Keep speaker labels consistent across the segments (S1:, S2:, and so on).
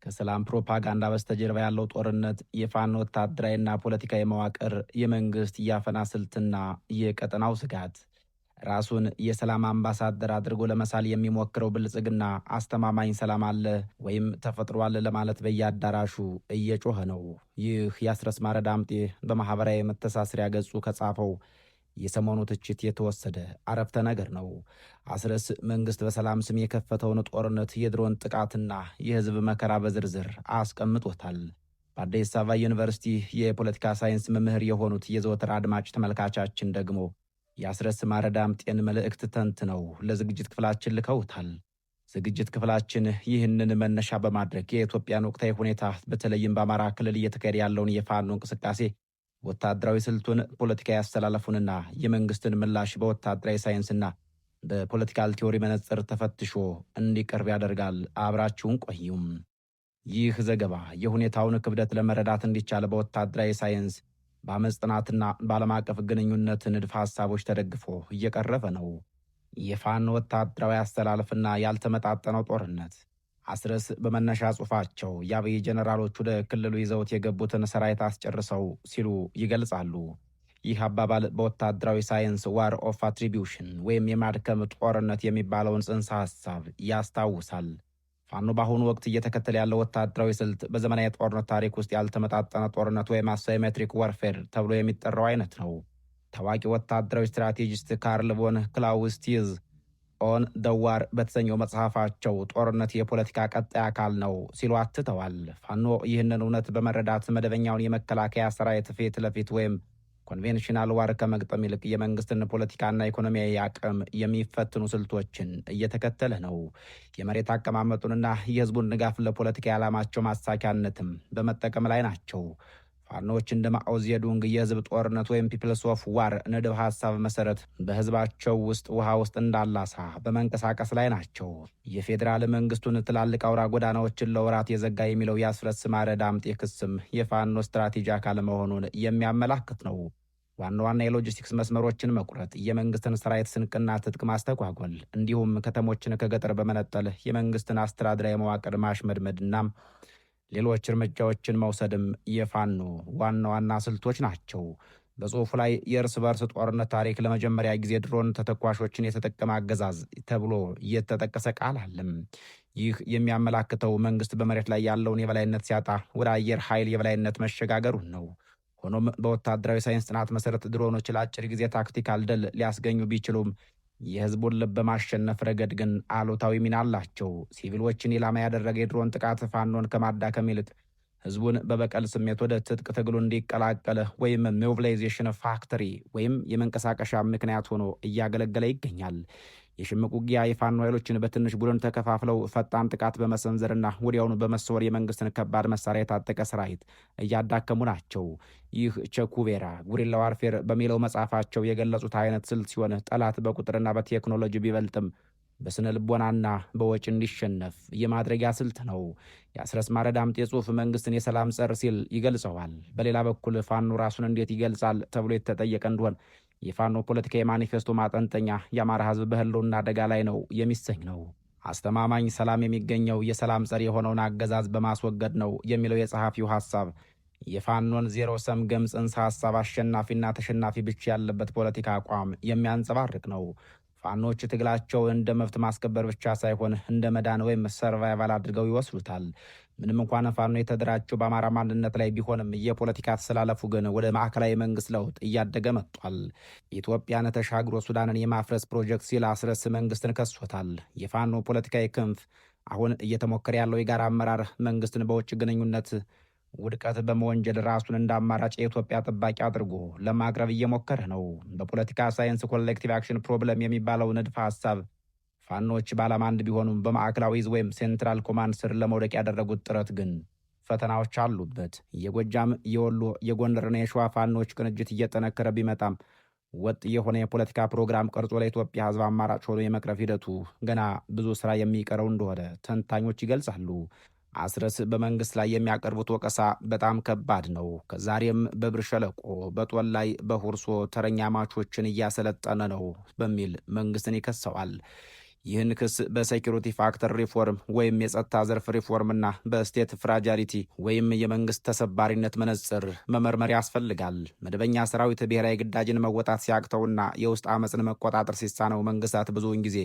S1: ከሰላም ፕሮፓጋንዳ በስተጀርባ ያለው ጦርነት የፋኖ ወታደራዊና ፖለቲካዊ መዋቅር፣ የመንግስት የአፈና ስልትና የቀጠናው ስጋት። ራሱን የሰላም አምባሳደር አድርጎ ለመሳል የሚሞክረው ብልጽግና አስተማማኝ ሰላም አለ ወይም ተፈጥሯል ለማለት በየአዳራሹ እየጮኸ ነው። ይህ የአስረስ ማረ ዳምጤ በማኅበራዊ መተሳሰሪያ ገጹ ከጻፈው የሰሞኑ ትችት የተወሰደ አረፍተ ነገር ነው። አስረስ መንግስት በሰላም ስም የከፈተውን ጦርነት፣ የድሮን ጥቃትና የህዝብ መከራ በዝርዝር አስቀምጦታል። በአዲስ አበባ ዩኒቨርሲቲ የፖለቲካ ሳይንስ መምህር የሆኑት የዘወትር አድማጭ ተመልካቻችን ደግሞ የአስረስ ማረ ዳምጤን መልእክት ተንትነው ለዝግጅት ክፍላችን ልከውታል። ዝግጅት ክፍላችን ይህንን መነሻ በማድረግ የኢትዮጵያን ወቅታዊ ሁኔታ በተለይም በአማራ ክልል እየተካሄደ ያለውን የፋኖ እንቅስቃሴ፣ ወታደራዊ ስልቱን፣ ፖለቲካዊ አስተላለፉንና የመንግስትን ምላሽ በወታደራዊ ሳይንስና በፖለቲካል ቲዎሪ መነጽር ተፈትሾ እንዲቀርብ ያደርጋል። አብራችሁን ቆዩም። ይህ ዘገባ የሁኔታውን ክብደት ለመረዳት እንዲቻል በወታደራዊ ሳይንስ፣ በአመፅ ጥናትና በዓለም አቀፍ ግንኙነት ንድፈ ሐሳቦች ተደግፎ እየቀረበ ነው። የፋኖ ወታደራዊ አስተላለፍና ያልተመጣጠነው ጦርነት። አስረስ በመነሻ ጽሑፋቸው የአብይ ጀነራሎች ወደ ክልሉ ይዘውት የገቡትን ሰራዊት አስጨርሰው ሲሉ ይገልጻሉ። ይህ አባባል በወታደራዊ ሳይንስ ዋር ኦፍ አትሪቢዩሽን ወይም የማድከም ጦርነት የሚባለውን ጽንሰ ሐሳብ ያስታውሳል። ፋኖ በአሁኑ ወቅት እየተከተለ ያለው ወታደራዊ ስልት በዘመናዊ ጦርነት ታሪክ ውስጥ ያልተመጣጠነ ጦርነት ወይም አሳይሜትሪክ ወርፌር ተብሎ የሚጠራው አይነት ነው። ታዋቂ ወታደራዊ ስትራቴጂስት ካርል ቮን ክላውስቲዝ ኦን ደ ዋር በተሰኘው መጽሐፋቸው ጦርነት የፖለቲካ ቀጣይ አካል ነው ሲሉ አትተዋል። ፋኖ ይህንን እውነት በመረዳት መደበኛውን የመከላከያ ሰራዊት ፊት ለፊት ወይም ኮንቬንሽናል ዋር ከመግጠም ይልቅ የመንግስትን ፖለቲካና ኢኮኖሚያዊ አቅም የሚፈትኑ ስልቶችን እየተከተለ ነው። የመሬት አቀማመጡንና የህዝቡን ድጋፍ ለፖለቲካ ዓላማቸው ማሳኪያነትም በመጠቀም ላይ ናቸው። ፋኖች እንደ ማኦ ዜዱንግ የህዝብ ጦርነት ወይም ፒፕልስ ኦፍ ዋር ንድብ ሐሳብ መሰረት በህዝባቸው ውስጥ ውሃ ውስጥ እንዳላሳ በመንቀሳቀስ ላይ ናቸው። የፌዴራል መንግስቱን ትላልቅ አውራ ጎዳናዎችን ለወራት የዘጋ የሚለው የአስረስ ማረ ዳምጤ ክስም የፋኖ ስትራቴጂ አካል መሆኑን የሚያመላክት ነው። ዋና ዋና የሎጂስቲክስ መስመሮችን መቁረጥ፣ የመንግስትን ሰራዊት ስንቅና ትጥቅ ማስተጓጎል፣ እንዲሁም ከተሞችን ከገጠር በመነጠል የመንግስትን አስተዳደራዊ መዋቅር ማሽመድመድና ሌሎች እርምጃዎችን መውሰድም የፋኖ ዋና ዋና ስልቶች ናቸው። በጽሑፉ ላይ የእርስ በርስ ጦርነት ታሪክ ለመጀመሪያ ጊዜ ድሮን ተተኳሾችን የተጠቀመ አገዛዝ ተብሎ የተጠቀሰ ቃል አለም። ይህ የሚያመላክተው መንግስት በመሬት ላይ ያለውን የበላይነት ሲያጣ ወደ አየር ኃይል የበላይነት መሸጋገሩን ነው። ሆኖም በወታደራዊ ሳይንስ ጥናት መሰረት ድሮኖች ለአጭር ጊዜ ታክቲካል ድል ሊያስገኙ ቢችሉም የህዝቡን ልብ በማሸነፍ ረገድ ግን አሉታዊ ሚና አላቸው። ሲቪሎችን ኢላማ ያደረገ የድሮን ጥቃት ፋኖን ከማዳከም ይልቅ ህዝቡን በበቀል ስሜት ወደ ትጥቅ ትግሉ እንዲቀላቀለ ወይም ሞቢላይዜሽን ፋክተሪ ወይም የመንቀሳቀሻ ምክንያት ሆኖ እያገለገለ ይገኛል። የሽምቅ ውጊያ የፋኖ ኃይሎችን በትንሽ ቡድን ተከፋፍለው ፈጣን ጥቃት በመሰንዘርና ወዲያውኑ በመሰወር የመንግስትን ከባድ መሳሪያ የታጠቀ ሰራዊት እያዳከሙ ናቸው። ይህ ቸኩቬራ ጉሪላ ዋርፌር በሚለው መጽሐፋቸው የገለጹት አይነት ስልት ሲሆን ጠላት በቁጥርና በቴክኖሎጂ ቢበልጥም በስነ ልቦናና በወጪ እንዲሸነፍ የማድረጊያ ስልት ነው። የአስረስ ማረ ዳምጤ ጽሑፍ መንግስትን የሰላም ጸር ሲል ይገልጸዋል። በሌላ በኩል ፋኖ ራሱን እንዴት ይገልጻል ተብሎ የተጠየቀ እንደሆን የፋኖ ፖለቲካ የማኒፌስቶ ማጠንጠኛ የአማራ ህዝብ በህልውና አደጋ ላይ ነው የሚሰኝ ነው። አስተማማኝ ሰላም የሚገኘው የሰላም ጸር የሆነውን አገዛዝ በማስወገድ ነው የሚለው የጸሐፊው ሐሳብ የፋኖን ዜሮ ሰም ገም ጽንሰ ሐሳብ አሸናፊና ተሸናፊ ብቻ ያለበት ፖለቲካ አቋም የሚያንጸባርቅ ነው። ፋኖች ትግላቸው እንደ መብት ማስከበር ብቻ ሳይሆን እንደ መዳን ወይም ሰርቫይቫል አድርገው ይወስዱታል። ምንም እንኳን ፋኖ የተደራጀው በአማራ ማንነት ላይ ቢሆንም የፖለቲካ አስተላለፉ ግን ወደ ማዕከላዊ መንግስት ለውጥ እያደገ መጥቷል። ኢትዮጵያን ተሻግሮ ሱዳንን የማፍረስ ፕሮጀክት ሲል አስረስ መንግስትን ከሶታል። የፋኖ ፖለቲካዊ ክንፍ አሁን እየተሞከረ ያለው የጋራ አመራር መንግስትን በውጭ ግንኙነት ውድቀት በመወንጀል ራሱን እንደ አማራጭ የኢትዮጵያ ጠባቂ አድርጎ ለማቅረብ እየሞከረ ነው። በፖለቲካ ሳይንስ ኮሌክቲቭ አክሽን ፕሮብለም የሚባለው ንድፈ ሐሳብ ፋኖች በዓላማ አንድ ቢሆኑም በማዕከላዊ ዕዝ ወይም ሴንትራል ኮማንድ ስር ለመውደቅ ያደረጉት ጥረት ግን ፈተናዎች አሉበት። የጎጃም፣ የወሎ፣ የጎንደርና የሸዋ ፋኖች ቅንጅት እየጠነከረ ቢመጣም ወጥ የሆነ የፖለቲካ ፕሮግራም ቀርጾ ለኢትዮጵያ ሕዝብ አማራጭ ሆኖ የመቅረብ ሂደቱ ገና ብዙ ስራ የሚቀረው እንደሆነ ተንታኞች ይገልጻሉ። አስረስ በመንግስት ላይ የሚያቀርቡት ወቀሳ በጣም ከባድ ነው። ከዛሬም በብር ሸለቆ፣ በጦል ላይ፣ በሁርሶ ተረኛ ማቾችን እያሰለጠነ ነው በሚል መንግስትን ይከሰዋል። ይህን ክስ በሴኪሪቲ ፋክተር ሪፎርም ወይም የጸጥታ ዘርፍ ሪፎርምና በስቴት ፍራጃሊቲ ወይም የመንግስት ተሰባሪነት መነጽር መመርመር ያስፈልጋል። መደበኛ ሰራዊት ብሔራዊ ግዳጅን መወጣት ሲያቅተውና የውስጥ አመፅን መቆጣጠር ሲሳነው መንግስታት ብዙውን ጊዜ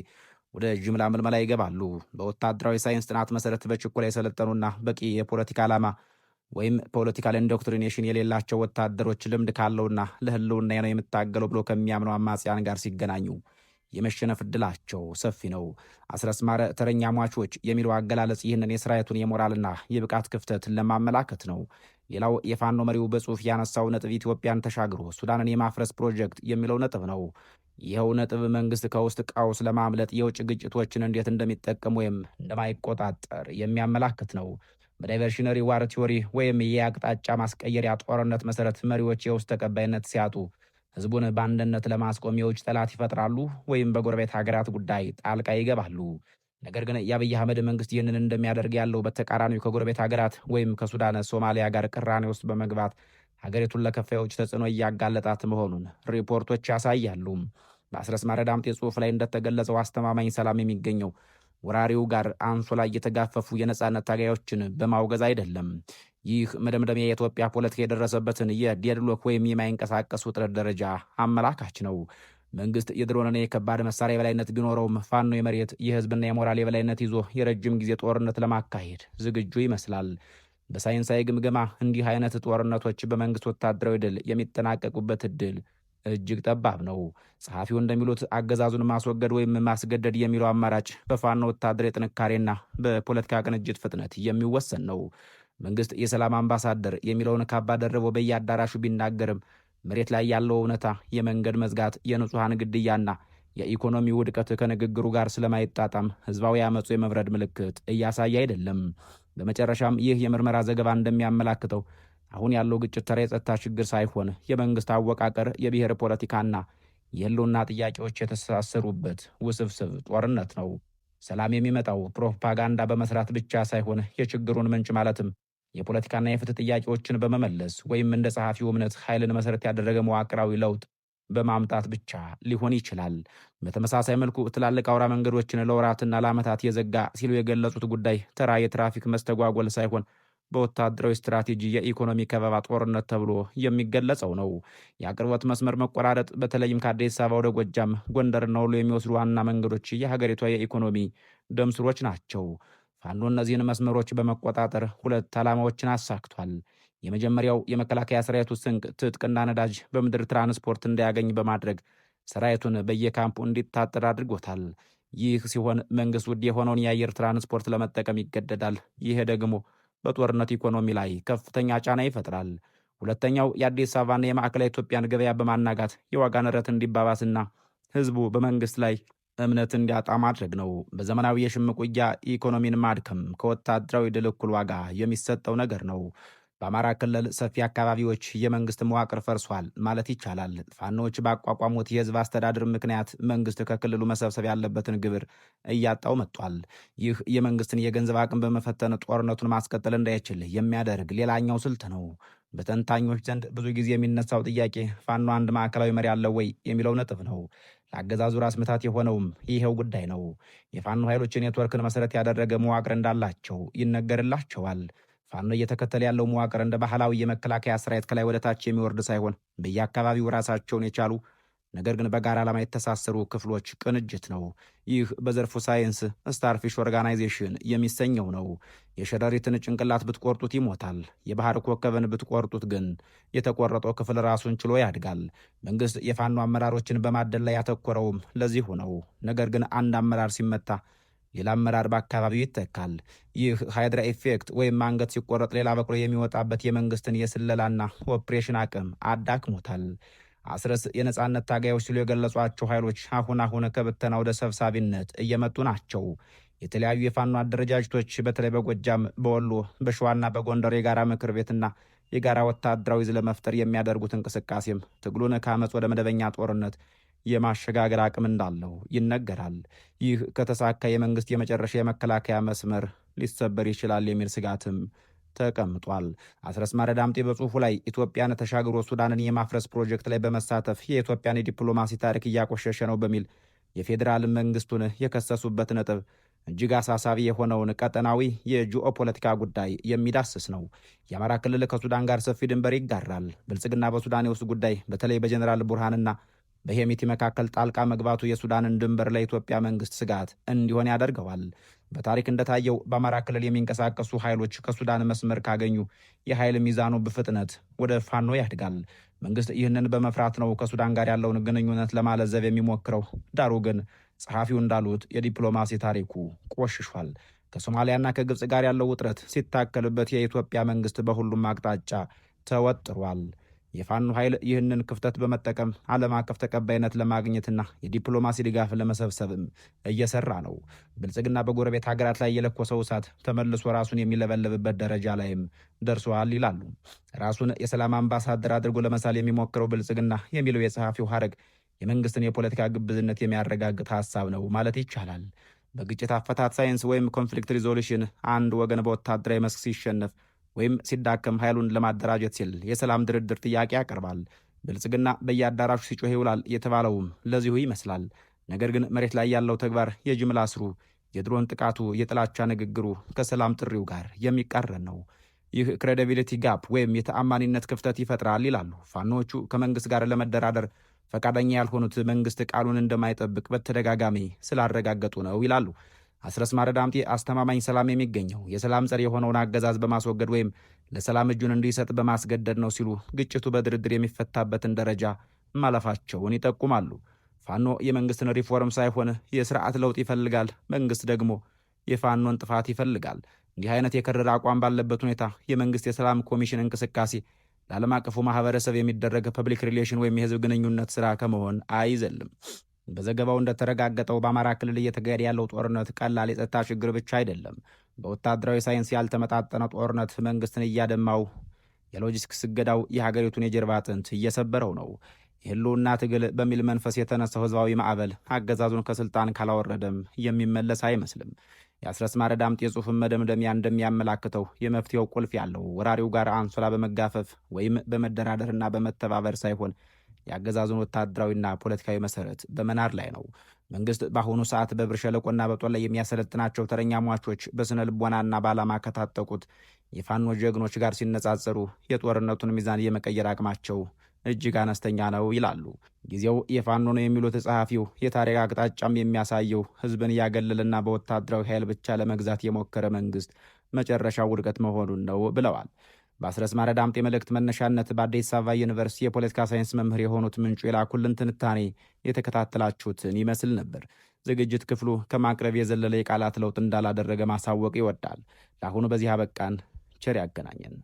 S1: ወደ ጅምላ ምልመላ ይገባሉ። በወታደራዊ ሳይንስ ጥናት መሰረት በችኮላ የሰለጠኑና በቂ የፖለቲካ ዓላማ ወይም ፖለቲካል ኢንዶክትሪኔሽን የሌላቸው ወታደሮች ልምድ ካለውና ለህልውና ነው የምታገለው ብሎ ከሚያምነው አማጽያን ጋር ሲገናኙ የመሸነፍ ዕድላቸው ሰፊ ነው። አስረስ ማረ ተረኛ ሟቾች የሚለው አገላለጽ ይህንን የሰራዊቱን የሞራልና የብቃት ክፍተት ለማመላከት ነው። ሌላው የፋኖ መሪው በጽሑፍ ያነሳው ነጥብ ኢትዮጵያን ተሻግሮ ሱዳንን የማፍረስ ፕሮጀክት የሚለው ነጥብ ነው። ይኸው ነጥብ መንግስት ከውስጥ ቀውስ ለማምለጥ የውጭ ግጭቶችን እንዴት እንደሚጠቀም ወይም እንደማይቆጣጠር የሚያመላክት ነው። በዳይቨርሽነሪ ዋር ቲዮሪ ወይም የአቅጣጫ ማስቀየሪያ ጦርነት መሰረት መሪዎች የውስጥ ተቀባይነት ሲያጡ ህዝቡን በአንድነት ለማስቆም የውጭ ጠላት ይፈጥራሉ ወይም በጎረቤት ሀገራት ጉዳይ ጣልቃ ይገባሉ። ነገር ግን የአብይ አህመድ መንግስት ይህንን እንደሚያደርግ ያለው በተቃራኒው ከጎረቤት ሀገራት ወይም ከሱዳን፣ ሶማሊያ ጋር ቅራኔ ውስጥ በመግባት ሀገሪቱን ለከፋዮች ተጽዕኖ እያጋለጣት መሆኑን ሪፖርቶች ያሳያሉ። በአስረስ ማረ ዳምጤ ጽሑፍ ላይ እንደተገለጸው አስተማማኝ ሰላም የሚገኘው ወራሪው ጋር አንሶላ እየተጋፈፉ የነጻነት ታጋዮችን በማውገዝ አይደለም። ይህ መደምደሚያ የኢትዮጵያ ፖለቲካ የደረሰበትን የዴድሎክ ወይም የማይንቀሳቀስ ውጥረት ደረጃ አመላካች ነው። መንግስት የድሮንና የከባድ መሳሪያ የበላይነት ቢኖረውም ፋኖ የመሬት የህዝብና የሞራል የበላይነት ይዞ የረጅም ጊዜ ጦርነት ለማካሄድ ዝግጁ ይመስላል። በሳይንሳዊ ግምገማ እንዲህ አይነት ጦርነቶች በመንግስት ወታደራዊ ድል የሚጠናቀቁበት እድል እጅግ ጠባብ ነው። ጸሐፊው እንደሚሉት አገዛዙን ማስወገድ ወይም ማስገደድ የሚለው አማራጭ በፋኖ ወታደራዊ ጥንካሬና በፖለቲካ ቅንጅት ፍጥነት የሚወሰን ነው። መንግስት የሰላም አምባሳደር የሚለውን ካባ ደርቦ በየአዳራሹ ቢናገርም መሬት ላይ ያለው እውነታ የመንገድ መዝጋት፣ የንጹሐን ግድያና የኢኮኖሚ ውድቀት ከንግግሩ ጋር ስለማይጣጣም ህዝባዊ አመፁ የመብረድ ምልክት እያሳየ አይደለም። በመጨረሻም ይህ የምርመራ ዘገባ እንደሚያመላክተው አሁን ያለው ግጭት ተራ የጸጥታ ችግር ሳይሆን የመንግስት አወቃቀር፣ የብሔር ፖለቲካና የህልውና ጥያቄዎች የተሳሰሩበት ውስብስብ ጦርነት ነው። ሰላም የሚመጣው ፕሮፓጋንዳ በመስራት ብቻ ሳይሆን የችግሩን ምንጭ ማለትም የፖለቲካና የፍትህ ጥያቄዎችን በመመለስ ወይም እንደ ጸሐፊው እምነት ኃይልን መሰረት ያደረገ መዋቅራዊ ለውጥ በማምጣት ብቻ ሊሆን ይችላል። በተመሳሳይ መልኩ ትላልቅ አውራ መንገዶችን ለወራትና ለዓመታት የዘጋ ሲሉ የገለጹት ጉዳይ ተራ የትራፊክ መስተጓጎል ሳይሆን በወታደራዊ ስትራቴጂ የኢኮኖሚ ከበባ ጦርነት ተብሎ የሚገለጸው ነው። የአቅርቦት መስመር መቆራረጥ በተለይም ከአዲስ አበባ ወደ ጎጃም፣ ጎንደርና ወሎ የሚወስዱ ዋና መንገዶች የሀገሪቷ የኢኮኖሚ ደም ስሮች ናቸው። ፋኖ እነዚህን መስመሮች በመቆጣጠር ሁለት ዓላማዎችን አሳክቷል። የመጀመሪያው የመከላከያ ሰራዊቱ ስንቅ፣ ትጥቅና ነዳጅ በምድር ትራንስፖርት እንዳያገኝ በማድረግ ሰራዊቱን በየካምፑ እንዲታጠር አድርጎታል። ይህ ሲሆን መንግስት ውድ የሆነውን የአየር ትራንስፖርት ለመጠቀም ይገደዳል። ይሄ ደግሞ በጦርነት ኢኮኖሚ ላይ ከፍተኛ ጫና ይፈጥራል። ሁለተኛው የአዲስ አበባና የማዕከላዊ ኢትዮጵያን ገበያ በማናጋት የዋጋ ንረት እንዲባባስና ህዝቡ በመንግስት ላይ እምነት እንዲያጣ ማድረግ ነው። በዘመናዊ የሽምቅ ውጊያ ኢኮኖሚን ማድከም ከወታደራዊ ድል እኩል ዋጋ የሚሰጠው ነገር ነው። በአማራ ክልል ሰፊ አካባቢዎች የመንግስት መዋቅር ፈርሷል ማለት ይቻላል። ፋኖች ባቋቋሙት የህዝብ አስተዳደር ምክንያት መንግስት ከክልሉ መሰብሰብ ያለበትን ግብር እያጣው መጥቷል። ይህ የመንግስትን የገንዘብ አቅም በመፈተን ጦርነቱን ማስቀጠል እንዳይችል የሚያደርግ ሌላኛው ስልት ነው። በተንታኞች ዘንድ ብዙ ጊዜ የሚነሳው ጥያቄ ፋኖ አንድ ማዕከላዊ መሪ አለው ወይ የሚለው ነጥብ ነው። ለአገዛዙ ራስ ምታት የሆነውም ይሄው ጉዳይ ነው። የፋኖ ኃይሎች ኔትወርክን መሰረት ያደረገ መዋቅር እንዳላቸው ይነገርላቸዋል። ፋኖ እየተከተለ ያለው መዋቅር እንደ ባህላዊ የመከላከያ ሰራዊት ከላይ ወደ ታች የሚወርድ ሳይሆን በየአካባቢው ራሳቸውን የቻሉ ነገር ግን በጋራ ዓላማ የተሳሰሩ ክፍሎች ቅንጅት ነው። ይህ በዘርፉ ሳይንስ ስታርፊሽ ኦርጋናይዜሽን የሚሰኘው ነው። የሸረሪትን ጭንቅላት ብትቆርጡት ይሞታል። የባህር ኮከብን ብትቆርጡት ግን የተቆረጠው ክፍል ራሱን ችሎ ያድጋል። መንግስት የፋኖ አመራሮችን በማደል ላይ ያተኮረውም ለዚሁ ነው። ነገር ግን አንድ አመራር ሲመታ ሌላ አመራር በአካባቢው ይተካል። ይህ ሃይድራ ኢፌክት ወይም አንገት ሲቆረጥ ሌላ በቅሎ የሚወጣበት የመንግስትን የስለላና ኦፕሬሽን አቅም አዳክሞታል። አስረስ የነጻነት ታጋዮች ሲሉ የገለጿቸው ኃይሎች አሁን ከብተና ወደ ሰብሳቢነት እየመጡ ናቸው። የተለያዩ የፋኖ አደረጃጀቶች በተለይ በጎጃም፣ በወሎ፣ በሸዋና በጎንደር የጋራ ምክር ቤትና የጋራ ወታደራዊ ዕዝ ለመፍጠር የሚያደርጉት እንቅስቃሴም ትግሉን ከአመፅ ወደ መደበኛ ጦርነት የማሸጋገር አቅም እንዳለው ይነገራል። ይህ ከተሳካ የመንግስት የመጨረሻ የመከላከያ መስመር ሊሰበር ይችላል የሚል ስጋትም ተቀምጧል። አስረስ ማረ ዳምጤ በጽሁፉ ላይ ኢትዮጵያን ተሻግሮ ሱዳንን የማፍረስ ፕሮጀክት ላይ በመሳተፍ የኢትዮጵያን የዲፕሎማሲ ታሪክ እያቆሸሸ ነው በሚል የፌዴራል መንግስቱን የከሰሱበት ነጥብ እጅግ አሳሳቢ የሆነውን ቀጠናዊ የጂኦፖለቲካ ጉዳይ የሚዳስስ ነው። የአማራ ክልል ከሱዳን ጋር ሰፊ ድንበር ይጋራል። ብልጽግና በሱዳን የውስጥ ጉዳይ በተለይ በጀኔራል ቡርሃንና በሄሚቲ መካከል ጣልቃ መግባቱ የሱዳንን ድንበር ለኢትዮጵያ መንግስት ስጋት እንዲሆን ያደርገዋል። በታሪክ እንደታየው በአማራ ክልል የሚንቀሳቀሱ ኃይሎች ከሱዳን መስመር ካገኙ የኃይል ሚዛኑ በፍጥነት ወደ ፋኖ ያድጋል። መንግስት ይህንን በመፍራት ነው ከሱዳን ጋር ያለውን ግንኙነት ለማለዘብ የሚሞክረው። ዳሩ ግን ጸሐፊው እንዳሉት የዲፕሎማሲ ታሪኩ ቆሽሿል። ከሶማሊያና ከግብፅ ጋር ያለው ውጥረት ሲታከልበት የኢትዮጵያ መንግስት በሁሉም አቅጣጫ ተወጥሯል። የፋኖ ኃይል ይህንን ክፍተት በመጠቀም ዓለም አቀፍ ተቀባይነት ለማግኘትና የዲፕሎማሲ ድጋፍ ለመሰብሰብም እየሰራ ነው። ብልጽግና በጎረቤት ሀገራት ላይ የለኮሰው እሳት ተመልሶ ራሱን የሚለበለብበት ደረጃ ላይም ደርሷል ይላሉ። ራሱን የሰላም አምባሳደር አድርጎ ለመሳል የሚሞክረው ብልጽግና የሚለው የጸሐፊው ሐረግ የመንግስትን የፖለቲካ ግብዝነት የሚያረጋግጥ ሐሳብ ነው ማለት ይቻላል። በግጭት አፈታት ሳይንስ ወይም ኮንፍሊክት ሪዞሉሽን አንድ ወገን በወታደራዊ መስክ ሲሸነፍ ወይም ሲዳከም ኃይሉን ለማደራጀት ሲል የሰላም ድርድር ጥያቄ ያቀርባል። ብልጽግና በየአዳራሹ ሲጮህ ይውላል የተባለውም ለዚሁ ይመስላል። ነገር ግን መሬት ላይ ያለው ተግባር የጅምላ እስሩ፣ የድሮን ጥቃቱ፣ የጥላቻ ንግግሩ ከሰላም ጥሪው ጋር የሚቃረን ነው። ይህ ክሬዲቢሊቲ ጋፕ ወይም የተአማኒነት ክፍተት ይፈጥራል ይላሉ ፋኖቹ። ከመንግስት ጋር ለመደራደር ፈቃደኛ ያልሆኑት መንግስት ቃሉን እንደማይጠብቅ በተደጋጋሚ ስላረጋገጡ ነው ይላሉ። አስረስ ማረ ዳምጤ አስተማማኝ ሰላም የሚገኘው የሰላም ጸር የሆነውን አገዛዝ በማስወገድ ወይም ለሰላም እጁን እንዲሰጥ በማስገደድ ነው ሲሉ ግጭቱ በድርድር የሚፈታበትን ደረጃ ማለፋቸውን ይጠቁማሉ። ፋኖ የመንግስትን ሪፎርም ሳይሆን የስርዓት ለውጥ ይፈልጋል። መንግስት ደግሞ የፋኖን ጥፋት ይፈልጋል። እንዲህ አይነት የከረረ አቋም ባለበት ሁኔታ የመንግስት የሰላም ኮሚሽን እንቅስቃሴ ለዓለም አቀፉ ማህበረሰብ የሚደረግ ፐብሊክ ሪሌሽን ወይም የህዝብ ግንኙነት ስራ ከመሆን አይዘልም። በዘገባው እንደተረጋገጠው በአማራ ክልል እየተካሄደ ያለው ጦርነት ቀላል የጸጥታ ችግር ብቻ አይደለም። በወታደራዊ ሳይንስ ያልተመጣጠነ ጦርነት መንግስትን እያደማው፣ የሎጂስቲክስ እገዳው የሀገሪቱን የጀርባ አጥንት እየሰበረው ነው። የህልውና ትግል በሚል መንፈስ የተነሳው ህዝባዊ ማዕበል አገዛዙን ከስልጣን ካላወረደም የሚመለስ አይመስልም። የአስረስ ማረ ዳምጤ የጽሑፍን መደምደሚያ እንደሚያመላክተው የመፍትሄው ቁልፍ ያለው ወራሪው ጋር አንሶላ በመጋፈፍ ወይም በመደራደርና በመተባበር ሳይሆን የአገዛዙን ወታደራዊና ፖለቲካዊ መሰረት በመናድ ላይ ነው። መንግስት በአሁኑ ሰዓት በብር ሸለቆና በጦር ላይ የሚያሰለጥናቸው ተረኛ ሟቾች በስነ ልቦናና በዓላማ ከታጠቁት የፋኖ ጀግኖች ጋር ሲነጻጸሩ የጦርነቱን ሚዛን የመቀየር አቅማቸው እጅግ አነስተኛ ነው ይላሉ። ጊዜው የፋኖ ነው የሚሉት ጸሐፊው የታሪክ አቅጣጫም የሚያሳየው ህዝብን ያገለልና በወታደራዊ ኃይል ብቻ ለመግዛት የሞከረ መንግስት መጨረሻው ውድቀት መሆኑን ነው ብለዋል። በአስረስ ማረ ዳምጤ መልእክት መነሻነት በአዲስ አበባ ዩኒቨርሲቲ የፖለቲካ ሳይንስ መምህር የሆኑት ምንጩ የላኩልን ትንታኔ የተከታተላችሁትን ይመስል ነበር። ዝግጅት ክፍሉ ከማቅረብ የዘለለ የቃላት ለውጥ እንዳላደረገ ማሳወቅ ይወዳል። ለአሁኑ በዚህ አበቃን። ቸር ያገናኘን።